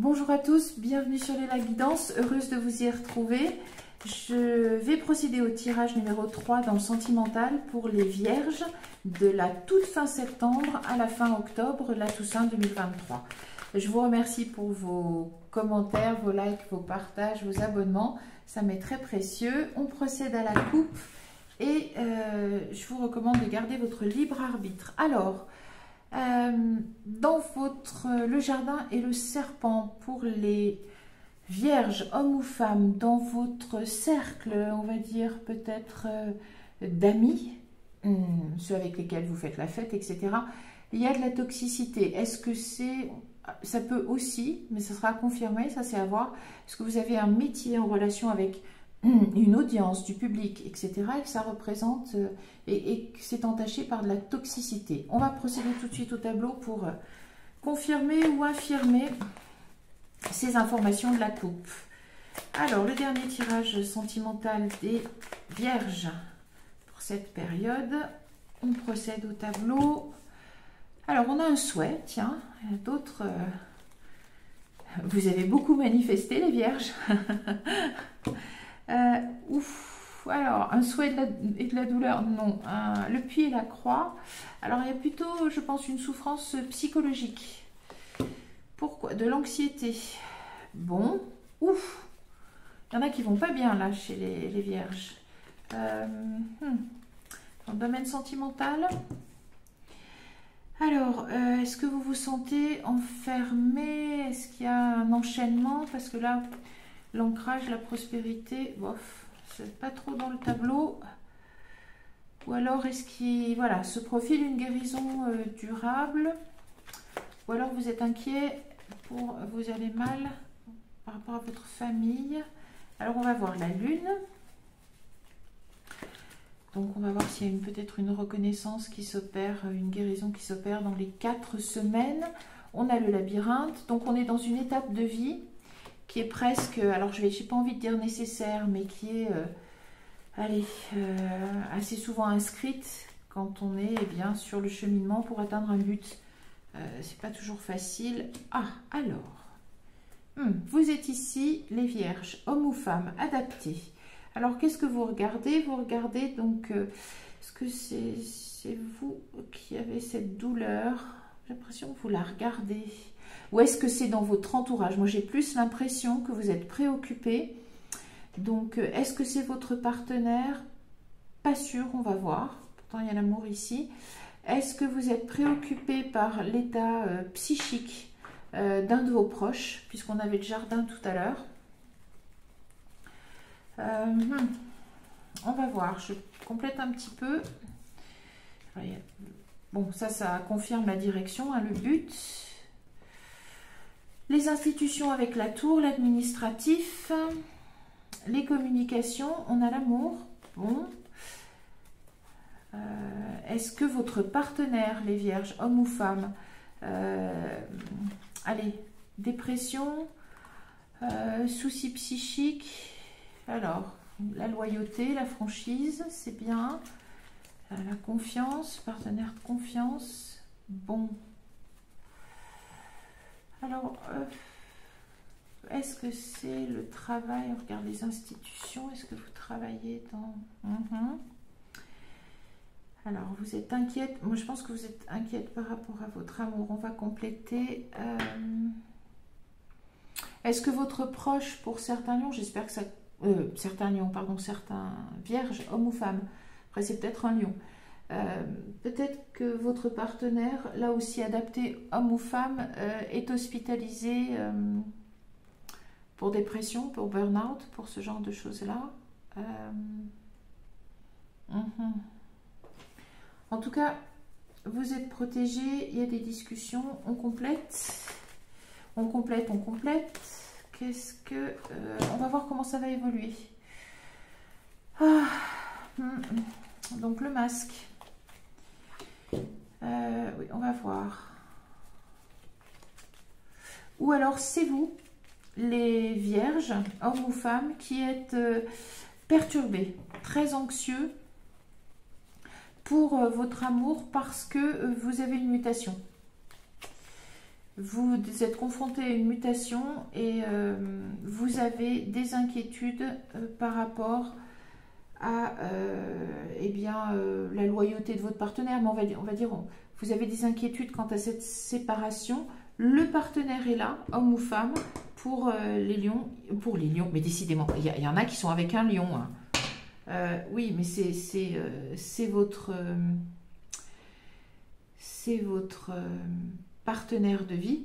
Bonjour à tous, bienvenue sur les La Guidance, heureuse de vous y retrouver. Je vais procéder au tirage numéro 3 dans le sentimental pour les vierges de la toute fin septembre à la fin octobre, la Toussaint 2023. Je vous remercie pour vos commentaires, vos likes, vos partages, vos abonnements, ça m'est très précieux. On procède à la coupe et je vous recommande de garder votre libre arbitre. Alors, dans le jardin et le serpent pour les vierges, hommes ou femmes, dans votre cercle, on va dire peut-être d'amis, ceux avec lesquels vous faites la fête, etc. Il y a de la toxicité. Est-ce que ça peut aussi, mais ça sera confirmé, ça c'est à voir. Est-ce que vous avez un métier en relation avec une audience, du public, etc. et que ça représente et que c'est entaché par de la toxicité. On va procéder tout de suite au tableau pour confirmer ou infirmer ces informations de la coupe. Alors, le dernier tirage sentimental des vierges pour cette période. On procède au tableau. Alors, on a un souhait, tiens, d'autres... vous avez beaucoup manifesté, les vierges. Alors, un souhait et de la douleur, non. Le puits et la croix. Alors, il y a plutôt, je pense, une souffrance psychologique. Pourquoi? De l'anxiété. Bon, ouf. Il y en a qui vont pas bien, là, chez les vierges. Dans le domaine sentimental. Alors, est-ce que vous vous sentez enfermé? Est-ce qu'il y a un enchaînement? Parce que là... L'ancrage, la prospérité, bof, c'est pas trop dans le tableau. Ou alors, est-ce qu'il se profile une guérison durable? Ou alors, vous êtes inquiet vous allez mal par rapport à votre famille. Alors, on va voir la lune. Donc, on va voir s'il y a peut-être une reconnaissance qui s'opère, une guérison qui s'opère dans les 4 semaines. On a le labyrinthe. Donc, on est dans une étape de vie qui est presque, alors j'ai pas envie de dire nécessaire, mais qui est, assez souvent inscrite quand on est bien sur le cheminement pour atteindre un but. C'est pas toujours facile. Ah, alors, vous êtes ici, les vierges, hommes ou femmes, adaptés. Alors, qu'est-ce que vous regardez? Vous regardez donc, est-ce que c'est vous qui avez cette douleur? J'ai l'impression que vous la regardez. Ou est-ce que c'est dans votre entourage? Moi, j'ai plus l'impression que vous êtes préoccupé. Donc, est-ce que c'est votre partenaire? Pas sûr, on va voir. Pourtant, il y a l'amour ici. Est-ce que vous êtes préoccupé par l'état psychique d'un de vos proches? Puisqu'on avait le jardin tout à l'heure. On va voir. Je complète un petit peu. Bon, ça confirme la direction, hein, le but. Les institutions avec la tour, l'administratif, les communications, on a l'amour. Bon. Est-ce que votre partenaire, les vierges, homme ou femme, dépression, soucis psychiques, alors, la loyauté, la franchise, c'est bien. La confiance, partenaire de confiance, bon. Alors, est-ce que c'est le travail? On regarde les institutions. Est-ce que vous travaillez dans... Alors, vous êtes inquiète. Moi, je pense que vous êtes inquiète par rapport à votre amour. On va compléter. Est-ce que votre proche, pour certains lions, j'espère que ça... certains lions, pardon, certains vierges, hommes ou femmes. Après, c'est peut-être un lion. Peut-être que votre partenaire, là aussi adapté, homme ou femme, est hospitalisé pour dépression, pour burn-out, pour ce genre de choses-là. En tout cas, vous êtes protégé, il y a des discussions, on complète. On complète. Qu'est-ce que... on va voir comment ça va évoluer. Donc, le masque. Oui, on va voir. Ou alors, c'est vous, les vierges, hommes ou femmes, qui êtes perturbés, très anxieux pour votre amour parce que vous avez une mutation. vous êtes confronté à une mutation et vous avez des inquiétudes par rapport à la loyauté de votre partenaire. Mais on va dire, vous avez des inquiétudes quant à cette séparation. Le partenaire est là, homme ou femme, pour les lions. Mais décidément, il y en a qui sont avec un lion. Hein. Oui, mais c'est votre partenaire de vie.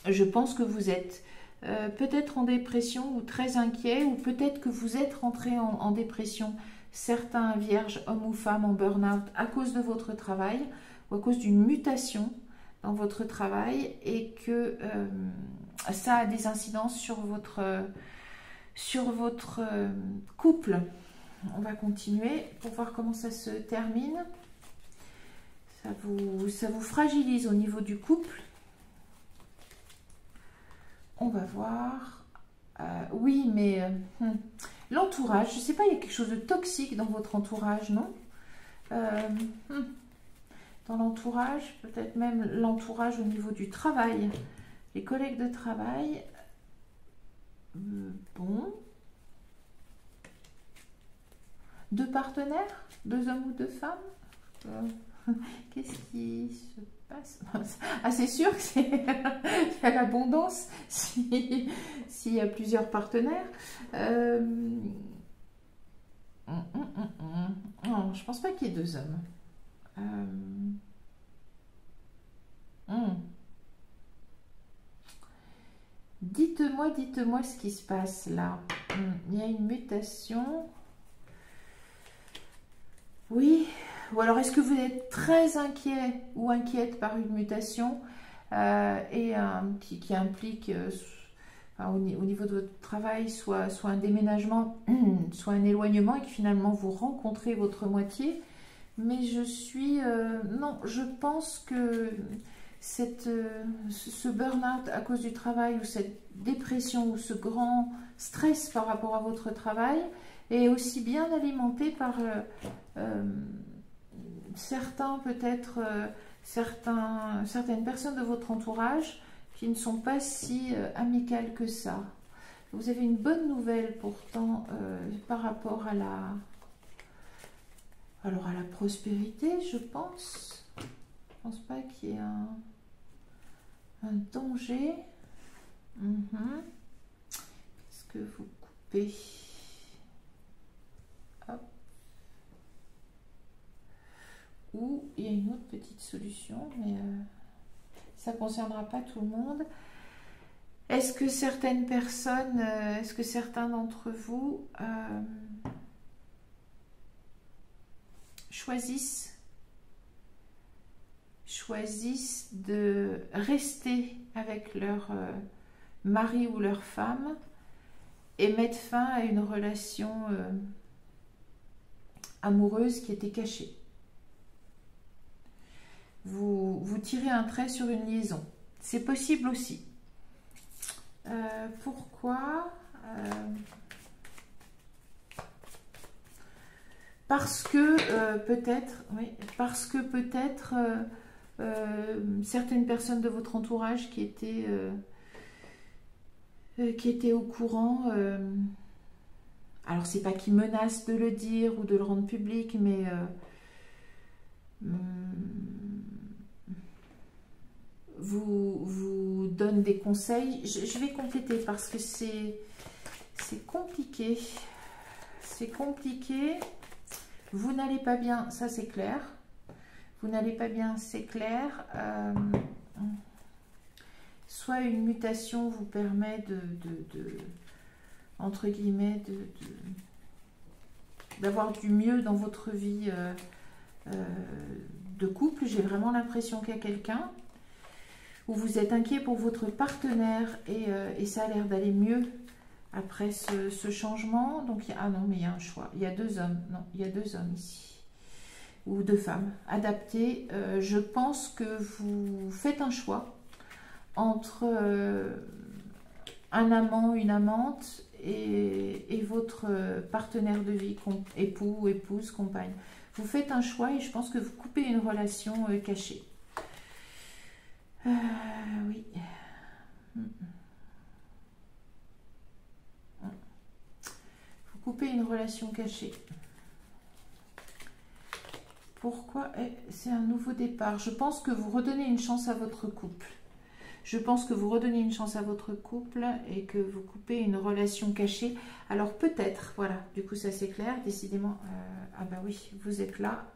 Je pense que vous êtes peut-être en dépression ou très inquiet, ou peut-être que vous êtes rentré en dépression. Certains vierges, hommes ou femmes, en burn-out à cause de votre travail ou à cause d'une mutation dans votre travail, et que ça a des incidences sur votre couple. On va continuer pour voir comment ça se termine. Ça vous fragilise au niveau du couple. On va voir. Oui, mais l'entourage, je ne sais pas, il y a quelque chose de toxique dans votre entourage, non? Dans l'entourage, peut-être même l'entourage au niveau du travail, les collègues de travail. Bon. 2 partenaires, 2 hommes ou 2 femmes. Qu'est-ce qui se passe? Ah, c'est sûr que c'est il y a l'abondance s'il y a plusieurs partenaires. Non, je pense pas qu'il y ait 2 hommes. Dites-moi ce qui se passe là. Il y a une mutation. Oui. Ou alors est-ce que vous êtes très inquiet ou inquiète par une mutation qui implique au niveau de votre travail soit un déménagement, soit un éloignement, et que finalement vous rencontrez votre moitié. Mais non, je pense que ce burn-out à cause du travail, ou cette dépression, ou ce grand stress par rapport à votre travail est aussi bien alimenté par certaines personnes de votre entourage qui ne sont pas si amicales que ça. Vous avez une bonne nouvelle pourtant par rapport à la prospérité, je pense. Je ne pense pas qu'il y ait un danger. Est-ce que vous coupez? Hop. Ou il y a une autre petite solution, mais ça ne concernera pas tout le monde. Est-ce que certaines personnes, est-ce que certains d'entre vous choisissent de rester avec leur mari ou leur femme et mettre fin à une relation amoureuse qui était cachée? Vous tirez un trait sur une liaison. C'est possible aussi. Pourquoi? Parce que peut-être certaines personnes de votre entourage qui étaient au courant, alors c'est pas qu'ils menacent de le dire ou de le rendre public, mais vous donne des conseils. Je vais compléter parce que c'est compliqué. C'est compliqué. Vous n'allez pas bien, ça c'est clair. Vous n'allez pas bien, c'est clair. Soit une mutation vous permet entre guillemets, d'avoir du mieux dans votre vie de couple. J'ai vraiment l'impression qu'il y a quelqu'un où vous êtes inquiet pour votre partenaire et ça a l'air d'aller mieux après ce changement. Donc, ah non, mais il y a un choix. Il y a 2 hommes. Non, il y a 2 hommes ici. Ou 2 femmes adaptées. Je pense que vous faites un choix entre un amant, une amante et votre partenaire de vie, époux, épouse, compagne. Vous faites un choix et je pense que vous coupez une relation cachée. Oui. Vous coupez une relation cachée. Pourquoi? C'est un nouveau départ. Je pense que vous redonnez une chance à votre couple. Je pense que vous redonnez une chance à votre couple et que vous coupez une relation cachée. Alors peut-être, voilà, du coup ça c'est clair, décidément. Ah bah oui, vous êtes là.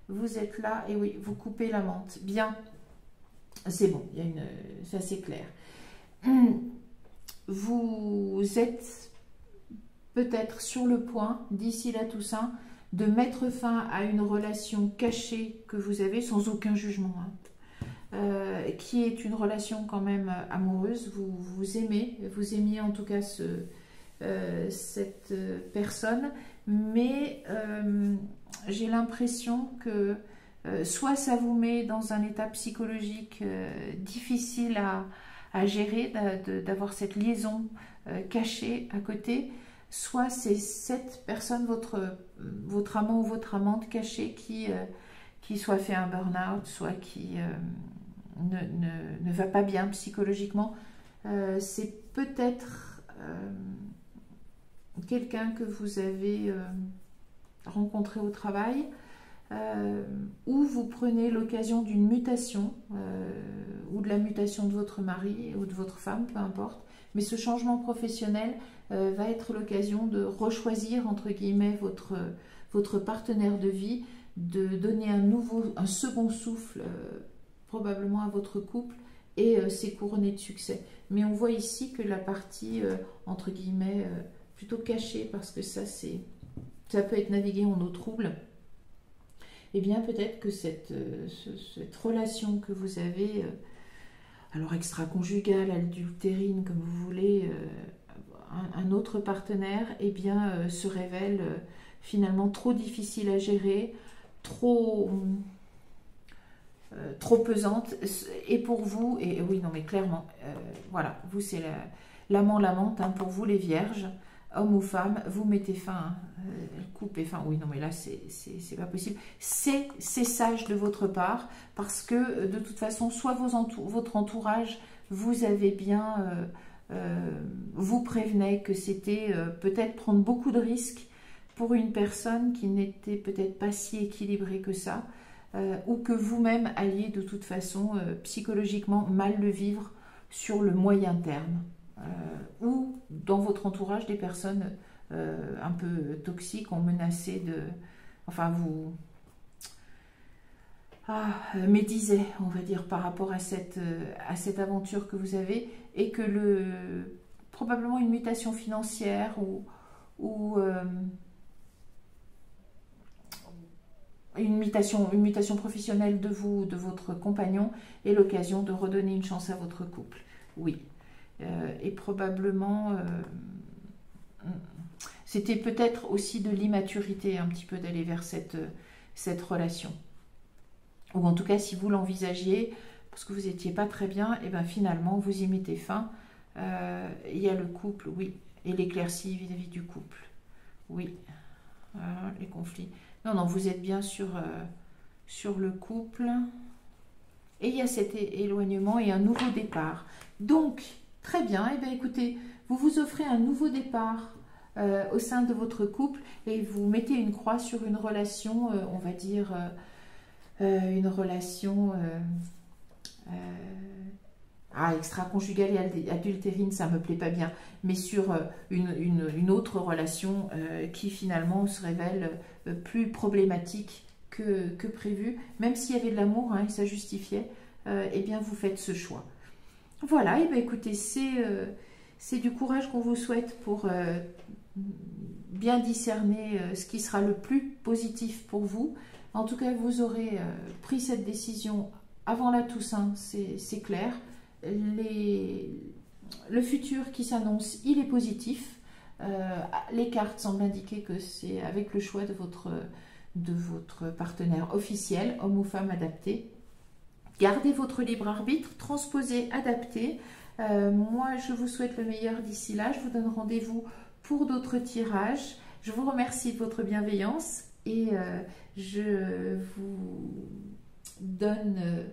Vous êtes là et oui, vous coupez la menthe. Bien, c'est bon, il y a une, ça c'est clair. Vous êtes peut-être sur le point, d'ici là tout ça, de mettre fin à une relation cachée que vous avez sans aucun jugement. Qui est une relation quand même amoureuse, vous aimiez en tout cas cette personne, mais j'ai l'impression que soit ça vous met dans un état psychologique difficile à gérer, d'avoir cette liaison cachée à côté, soit c'est cette personne, votre amant ou votre amante cachée qui soit fait un burn-out, soit qui ne va pas bien psychologiquement. C'est peut-être quelqu'un que vous avez rencontré au travail, ou vous prenez l'occasion d'une mutation, ou de la mutation de votre mari ou de votre femme, peu importe. Mais ce changement professionnel va être l'occasion de rechoisir, entre guillemets, votre partenaire de vie, de donner un second souffle probablement à votre couple, et c'est couronné de succès. Mais on voit ici que la partie, entre guillemets, plutôt cachée, parce que ça peut être navigué en eau trouble, et bien peut-être que cette relation que vous avez, alors extra-conjugale, adultérine, comme vous voulez, un autre partenaire, et bien se révèle finalement trop difficile à gérer, trop pesante, et pour vous, et oui, non mais clairement, voilà, vous c'est l'amant, l'amante, pour vous les vierges, homme ou femme, vous mettez fin, coupez fin, oui, non mais là c'est pas possible, c'est sage de votre part, parce que de toute façon, soit votre entourage vous avez bien, vous prévenait que c'était peut-être prendre beaucoup de risques pour une personne qui n'était peut-être pas si équilibrée que ça, ou que vous-même alliez de toute façon psychologiquement mal le vivre sur le moyen terme, ou dans votre entourage des personnes un peu toxiques ont menacé de, enfin vous médisaient, on va dire, par rapport à cette aventure que vous avez, et que probablement une mutation financière ou une mutation professionnelle de vous, de votre compagnon, est l'occasion de redonner une chance à votre couple. Oui. Et probablement, c'était peut-être aussi de l'immaturité un petit peu d'aller vers cette relation. Ou en tout cas, si vous l'envisagiez, parce que vous n'étiez pas très bien, et bien finalement, vous y mettez fin. Il y a le couple, oui, et l'éclaircie vis-à-vis du couple. Oui, les conflits. Non, non, vous êtes bien sur le couple. Et il y a cet éloignement et un nouveau départ. Donc, très bien, et bien écoutez, vous vous offrez un nouveau départ au sein de votre couple, et vous mettez une croix sur une relation, on va dire, une relation extra-conjugale et adultérine, ça ne me plaît pas bien, mais sur une autre relation qui finalement se révèle plus problématique que prévu, même s'il y avait de l'amour, et ça justifiait, eh bien vous faites ce choix. Voilà, et bien écoutez, c'est du courage qu'on vous souhaite pour bien discerner ce qui sera le plus positif pour vous. En tout cas, vous aurez pris cette décision avant la Toussaint, c'est clair. Le futur qui s'annonce, il est positif. Les cartes semblent indiquer que c'est avec le choix de votre partenaire officiel, homme ou femme adapté. Gardez votre libre arbitre, transposez, adaptez. Moi, je vous souhaite le meilleur d'ici là. Je vous donne rendez-vous pour d'autres tirages. Je vous remercie de votre bienveillance, et je vous donne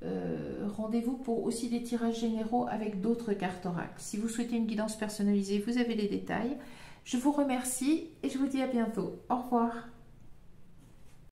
rendez-vous pour aussi des tirages généraux avec d'autres cartes oracle. Si vous souhaitez une guidance personnalisée, vous avez les détails. Je vous remercie et je vous dis à bientôt. Au revoir.